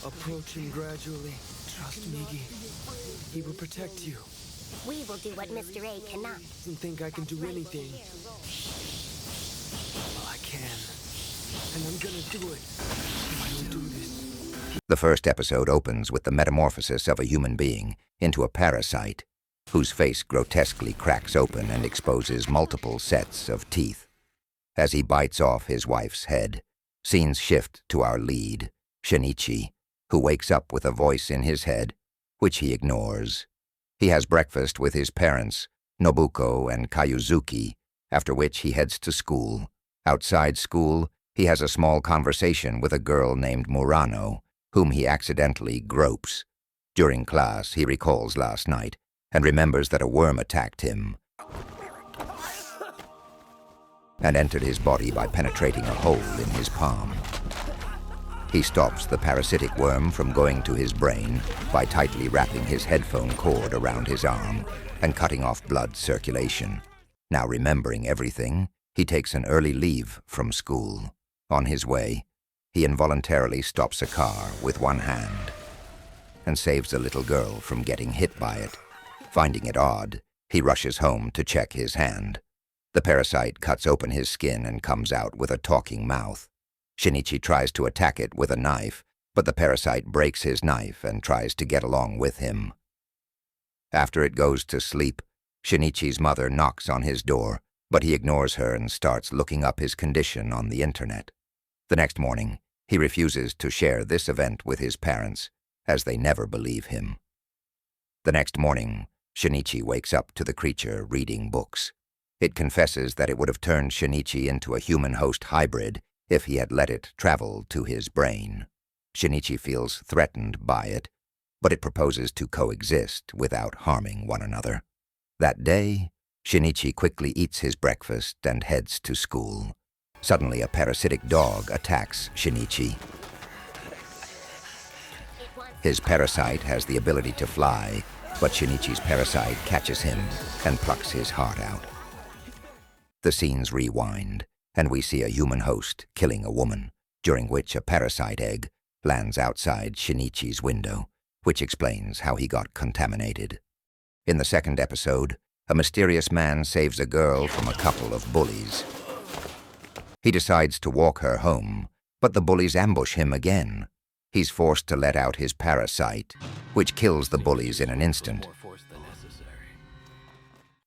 Approach him gradually. Trust Migi. He will protect you. We will do what Mr. A cannot. Doesn't think I can do anything. Well, I can. And I'm gonna do it. If I don't do this. The first episode opens with the metamorphosis of a human being into a parasite, whose face grotesquely cracks open and exposes multiple sets of teeth. As he bites off his wife's head, scenes shift to our lead, Shinichi, who wakes up with a voice in his head, which he ignores. He has breakfast with his parents, Nobuko and Kayuzuki, after which he heads to school. Outside school, he has a small conversation with a girl named Murano, whom he accidentally gropes. During class, he recalls last night and remembers that a worm attacked him and entered his body by penetrating a hole in his palm. He stops the parasitic worm from going to his brain by tightly wrapping his headphone cord around his arm and cutting off blood circulation. Now remembering everything, he takes an early leave from school. On his way, he involuntarily stops a car with one hand and saves a little girl from getting hit by it. Finding it odd, he rushes home to check his hand. The parasite cuts open his skin and comes out with a talking mouth. Shinichi tries to attack it with a knife, but the parasite breaks his knife and tries to get along with him. After it goes to sleep, Shinichi's mother knocks on his door, but he ignores her and starts looking up his condition on the internet. The next morning, he refuses to share this event with his parents, as they never believe him. The next morning, Shinichi wakes up to the creature reading books. It confesses that it would have turned Shinichi into a human-host hybrid if he had let it travel to his brain. Shinichi feels threatened by it, but it proposes to coexist without harming one another. That day, Shinichi quickly eats his breakfast and heads to school. Suddenly, a parasitic dog attacks Shinichi. His parasite has the ability to fly, but Shinichi's parasite catches him and plucks his heart out. The scenes rewind, and we see a human host killing a woman, during which a parasite egg lands outside Shinichi's window, which explains how he got contaminated. In the second episode, a mysterious man saves a girl from a couple of bullies. He decides to walk her home, but the bullies ambush him again. He's forced to let out his parasite, which kills the bullies in an instant.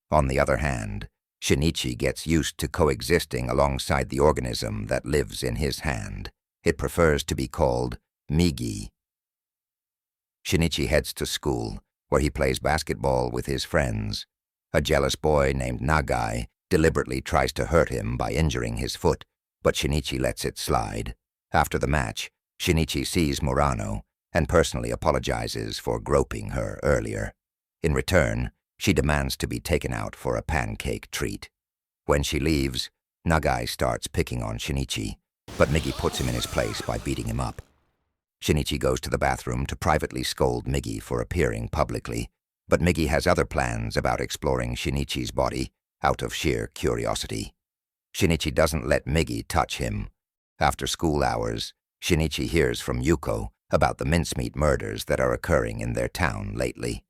On the other hand, Shinichi gets used to coexisting alongside the organism that lives in his hand. It prefers to be called Migi. Shinichi heads to school, where he plays basketball with his friends. A jealous boy named Nagai deliberately tries to hurt him by injuring his foot, but Shinichi lets it slide. After the match, Shinichi sees Murano and personally apologizes for groping her earlier. In return, she demands to be taken out for a pancake treat. When she leaves, Nagai starts picking on Shinichi, but Migi puts him in his place by beating him up. Shinichi goes to the bathroom to privately scold Migi for appearing publicly, but Migi has other plans about exploring Shinichi's body out of sheer curiosity. Shinichi doesn't let Migi touch him. After school hours, Shinichi hears from Yuko about the mincemeat murders that are occurring in their town lately.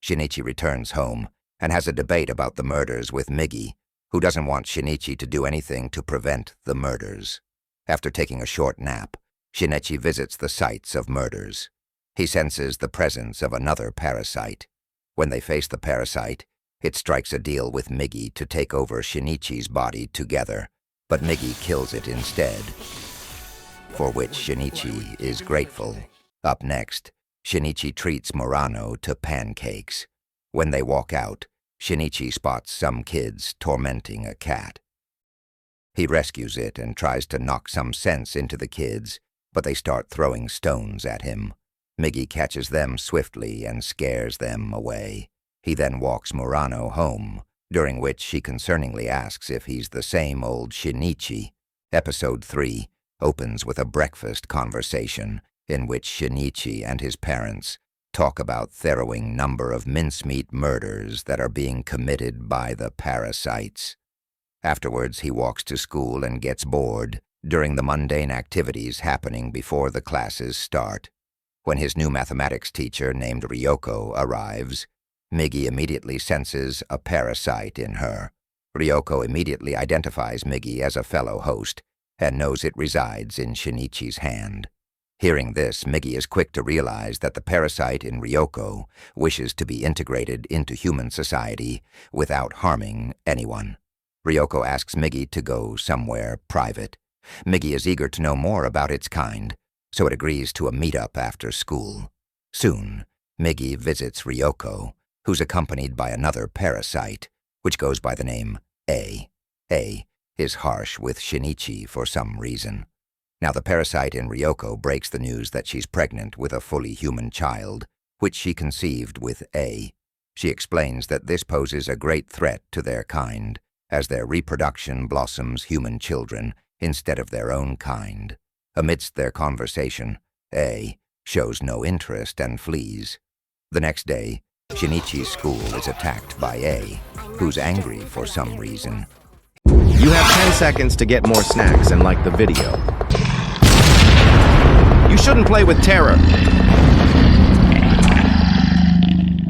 Shinichi returns home and has a debate about the murders with Migi, who doesn't want Shinichi to do anything to prevent the murders. After taking a short nap, Shinichi visits the sites of murders. He senses the presence of another parasite. When they face the parasite, it strikes a deal with Migi to take over Shinichi's body together, but Migi kills it instead, for which Shinichi is grateful. Up next, Shinichi treats Murano to pancakes. When they walk out, Shinichi spots some kids tormenting a cat. He rescues it and tries to knock some sense into the kids, but they start throwing stones at him. Migi catches them swiftly and scares them away. He then walks Murano home, during which she concerningly asks if he's the same old Shinichi. Episode 3 opens with a breakfast conversation in which Shinichi and his parents talk about the harrowing number of mincemeat murders that are being committed by the parasites. Afterwards, he walks to school and gets bored during the mundane activities happening before the classes start. When his new mathematics teacher named Ryoko arrives, Migi immediately senses a parasite in her. Ryoko immediately identifies Migi as a fellow host and knows it resides in Shinichi's hand. Hearing this, Migi is quick to realize that the parasite in Ryoko wishes to be integrated into human society without harming anyone. Ryoko asks Migi to go somewhere private. Migi is eager to know more about its kind, so it agrees to a meetup after school. Soon, Migi visits Ryoko, who's accompanied by another parasite, which goes by the name A. A is harsh with Shinichi for some reason. Now the parasite in Ryoko breaks the news that she's pregnant with a fully human child, which she conceived with A. She explains that this poses a great threat to their kind, as their reproduction blossoms human children instead of their own kind. Amidst their conversation, A shows no interest and flees. The next day, Shinichi's school is attacked by A, who's angry for some reason. You have 10 seconds to get more snacks and like the video. You shouldn't play with terror.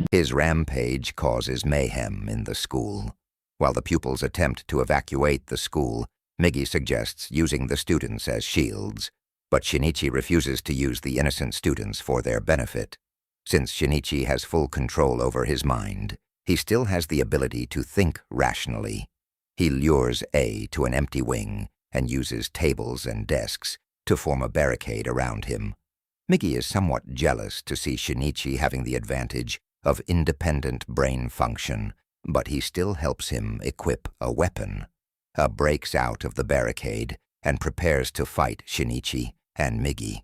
His rampage causes mayhem in the school. While the pupils attempt to evacuate the school, Migi suggests using the students as shields, but Shinichi refuses to use the innocent students for their benefit. Since Shinichi has full control over his mind, he still has the ability to think rationally. He lures A to an empty wing and uses tables and desks to form a barricade around him. Migi is somewhat jealous to see Shinichi having the advantage of independent brain function, but he still helps him equip a weapon. A breaks out of the barricade and prepares to fight Shinichi and Migi.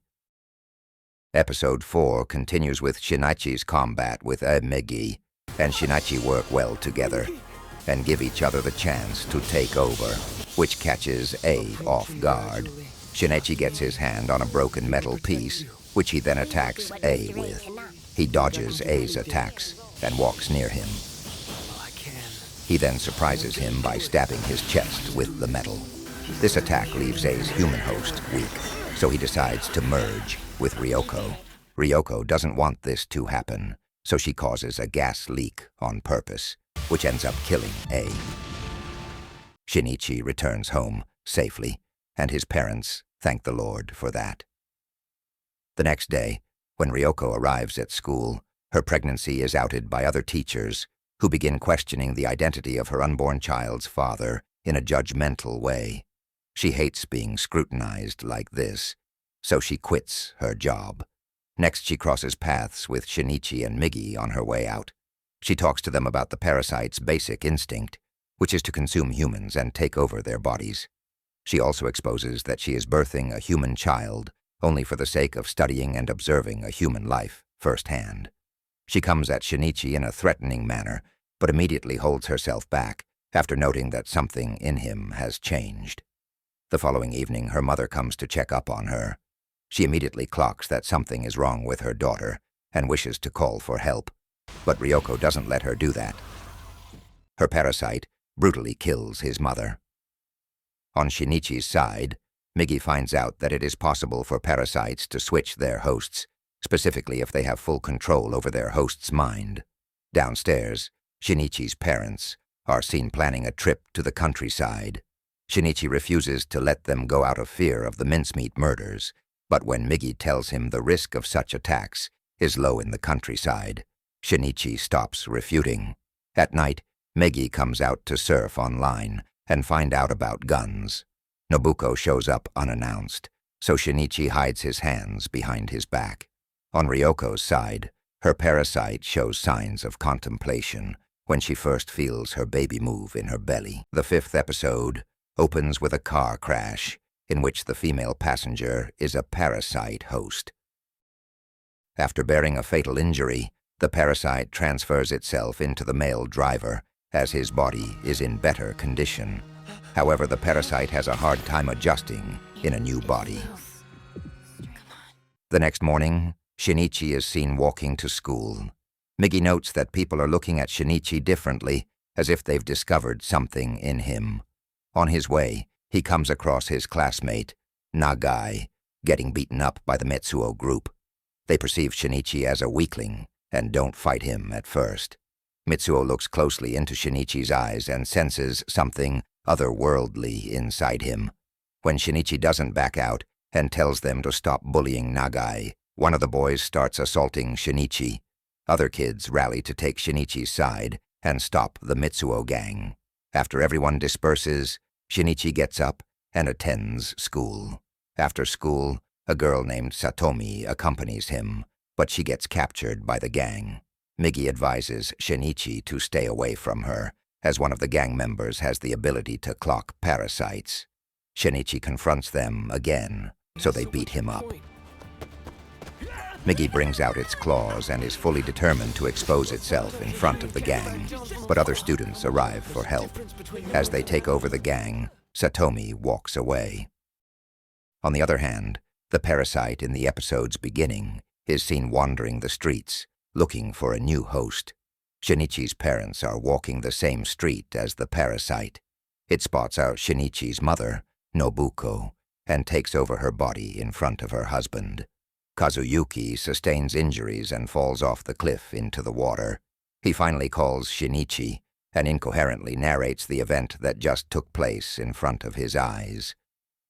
Episode 4 continues with Shinichi's combat with Migi, and Shinichi work well together and give each other the chance to take over, which catches A off guard. Shinichi gets his hand on a broken metal piece, which he then attacks A with. He dodges A's attacks and walks near him. He then surprises him by stabbing his chest with the metal. This attack leaves A's human host weak, so he decides to merge with Ryoko. Ryoko doesn't want this to happen, so she causes a gas leak on purpose, which ends up killing A. Shinichi returns home safely, and his parents thank the Lord for that. The next day, when Ryoko arrives at school, her pregnancy is outed by other teachers who begin questioning the identity of her unborn child's father in a judgmental way. She hates being scrutinized like this, so she quits her job. Next, she crosses paths with Shinichi and Migi on her way out. She talks to them about the parasite's basic instinct, which is to consume humans and take over their bodies. She also exposes that she is birthing a human child only for the sake of studying and observing a human life firsthand. She comes at Shinichi in a threatening manner, but immediately holds herself back after noting that something in him has changed. The following evening, her mother comes to check up on her. She immediately clocks that something is wrong with her daughter and wishes to call for help, but Ryoko doesn't let her do that. Her parasite brutally kills his mother. On Shinichi's side, Migi finds out that it is possible for parasites to switch their hosts, specifically if they have full control over their host's mind. Downstairs, Shinichi's parents are seen planning a trip to the countryside. Shinichi refuses to let them go out of fear of the mincemeat murders, but when Migi tells him the risk of such attacks is low in the countryside, Shinichi stops refuting. At night, Migi comes out to surf online and find out about guns. Nobuko shows up unannounced, so Shinichi hides his hands behind his back. On Ryoko's side, her parasite shows signs of contemplation when she first feels her baby move in her belly. The 5th episode opens with a car crash in which the female passenger is a parasite host. After bearing a fatal injury, the parasite transfers itself into the male driver as his body is in better condition. However, the parasite has a hard time adjusting in a new body. The next morning, Shinichi is seen walking to school. Migi notes that people are looking at Shinichi differently, as if they've discovered something in him. On his way, he comes across his classmate, Nagai, getting beaten up by the Metsuo group. They perceive Shinichi as a weakling and don't fight him at first. Mitsuo looks closely into Shinichi's eyes and senses something otherworldly inside him. When Shinichi doesn't back out and tells them to stop bullying Nagai, one of the boys starts assaulting Shinichi. Other kids rally to take Shinichi's side and stop the Mitsuo gang. After everyone disperses, Shinichi gets up and attends school. After school, a girl named Satomi accompanies him, but she gets captured by the gang. Migi advises Shinichi to stay away from her, as one of the gang members has the ability to clock parasites. Shinichi confronts them again, so they beat him up. Migi brings out its claws and is fully determined to expose itself in front of the gang, but other students arrive for help. As they take over the gang, Satomi walks away. On the other hand, the parasite in the episode's beginning is seen wandering the streets, looking for a new host. Shinichi's parents are walking the same street as the parasite. It spots out Shinichi's mother, Nobuko, and takes over her body in front of her husband. Kazuyuki sustains injuries and falls off the cliff into the water. He finally calls Shinichi and incoherently narrates the event that just took place in front of his eyes.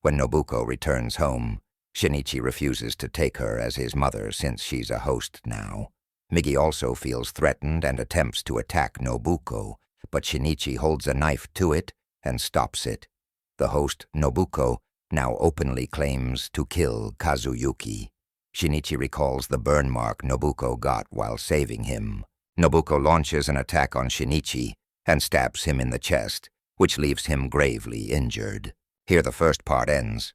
When Nobuko returns home, Shinichi refuses to take her as his mother since she's a host now. Migi also feels threatened and attempts to attack Nobuko, but Shinichi holds a knife to it and stops it. The host, Nobuko, now openly claims to kill Kazuyuki. Shinichi recalls the burn mark Nobuko got while saving him. Nobuko launches an attack on Shinichi and stabs him in the chest, which leaves him gravely injured. Here the first part ends.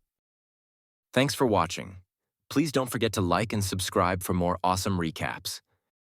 Thanks for watching. Please don't forget to like and subscribe for more awesome recaps.